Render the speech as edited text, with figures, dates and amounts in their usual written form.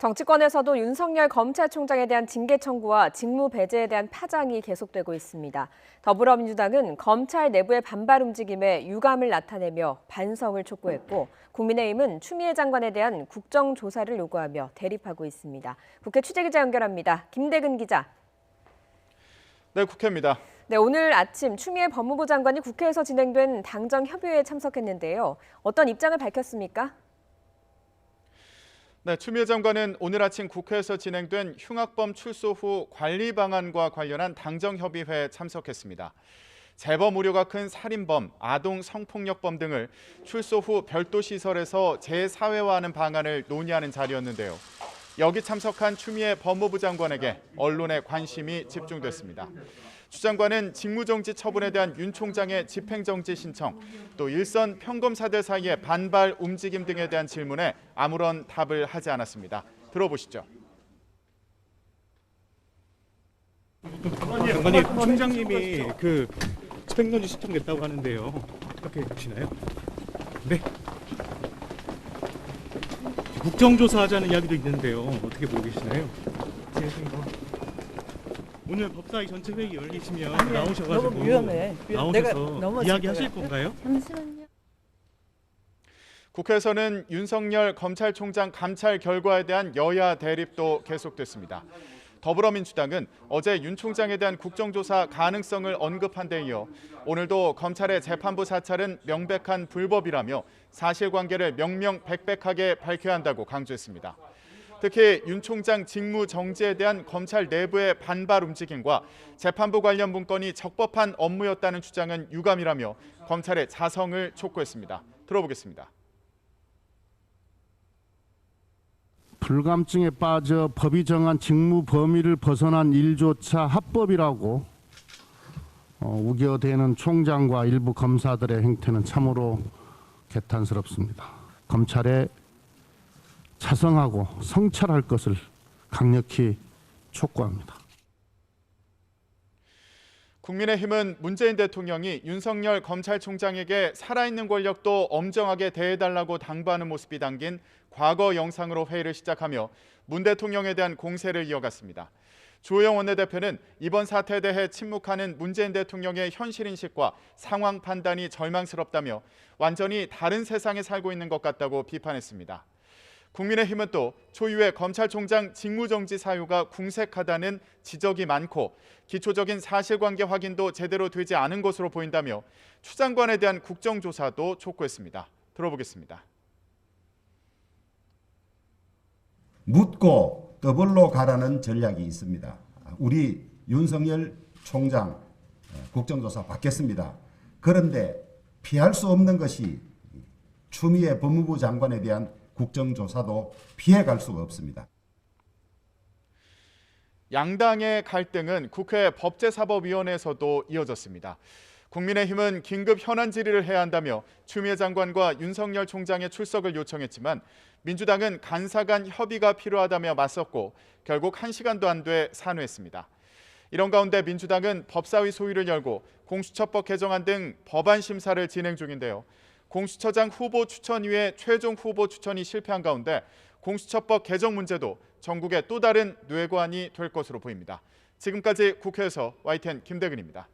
정치권에서도 윤석열 검찰총장에 대한 징계 청구와 직무 배제에 대한 파장이 계속되고 있습니다. 더불어민주당은 검찰 내부의 반발 움직임에 유감을 나타내며 반성을 촉구했고, 국민의힘은 추미애 장관에 대한 국정조사를 요구하며 대립하고 있습니다. 국회 취재기자 연결합니다. 김대근 기자. 네, 국회입니다. 네, 오늘 아침 추미애 법무부 장관이 국회에서 진행된 당정 협의회에 참석했는데요. 어떤 입장을 밝혔습니까? 네, 추미애 장관은 오늘 아침 국회에서 진행된 흉악범 출소 후 관리 방안과 관련한 당정협의회에 참석했습니다. 재범 우려가 큰 살인범, 아동 성폭력범 등을 출소 후 별도 시설에서 재사회화하는 방안을 논의하는 자리였는데요. 여기 참석한 추미애 법무부 장관에게 언론의 관심이 집중됐습니다. 추 장관은 직무정지 처분에 대한 윤 총장의 집행정지 신청, 또 일선 평검사들 사이의 반발 움직임 등에 대한 질문에 아무런 답을 하지 않았습니다. 들어보시죠. 장관님, 총장님이 집행정지 신청됐다고 하는데요. 어떻게 보시나요? 네. 국정조사하자는 이야기도 있는데요. 어떻게 보고 계시나요? 오늘 법사위 전체 회의 열리시면 나오셔가지고 너무 위험해. 나오셔서 이야기하실 건가요? 잠시만요. 국회에서는 윤석열 검찰총장 감찰 결과에 대한 여야 대립도 계속됐습니다. 더불어민주당은 어제 윤 총장에 대한 국정조사 가능성을 언급한 데 이어 오늘도 검찰의 재판부 사찰은 명백한 불법이라며 사실관계를 명명백백하게 밝혀야 한다고 강조했습니다. 특히 윤 총장 직무 정지에 대한 검찰 내부의 반발 움직임과 재판부 관련 문건이 적법한 업무였다는 주장은 유감이라며 검찰의 자성을 촉구했습니다. 들어보겠습니다. 불감증에 빠져 법이 정한 직무 범위를 벗어난 일조차 합법이라고 우겨대는 총장과 일부 검사들의 행태는 참으로 개탄스럽습니다. 검찰에 자성하고 성찰할 것을 강력히 촉구합니다. 국민의힘은 문재인 대통령이 윤석열 검찰총장에게 살아있는 권력도 엄정하게 대해달라고 당부하는 모습이 담긴 과거 영상으로 회의를 시작하며 문 대통령에 대한 공세를 이어갔습니다. 주호영 원내대표는 이번 사태에 대해 침묵하는 문재인 대통령의 현실인식과 상황 판단이 절망스럽다며 완전히 다른 세상에 살고 있는 것 같다고 비판했습니다. 국민의힘은 또 초유의 검찰총장 직무정지 사유가 궁색하다는 지적이 많고 기초적인 사실관계 확인도 제대로 되지 않은 것으로 보인다며 추 장관에 대한 국정조사도 촉구했습니다. 들어보겠습니다. 묻고 더블로 가라는 전략이 있습니다. 우리 윤석열 총장 국정조사 받겠습니다. 그런데 피할 수 없는 것이 추미애 법무부 장관에 대한 국정조사도 피해갈 수가 없습니다. 양당의 갈등은 국회 법제사법위원회에서도 이어졌습니다. 국민의힘은 긴급 현안 질의를 해야 한다며 추미애 장관과 윤석열 총장의 출석을 요청했지만 민주당은 간사 간 협의가 필요하다며 맞섰고 결국 1시간도 안 돼 산회했습니다. 이런 가운데 민주당은 법사위 소위를 열고 공수처법 개정안 등 법안 심사를 진행 중인데요. 공수처장 후보 추천위의 최종 후보 추천이 실패한 가운데 공수처법 개정 문제도 전국의 또 다른 뇌관이 될 것으로 보입니다. 지금까지 국회에서 YTN 김대근입니다.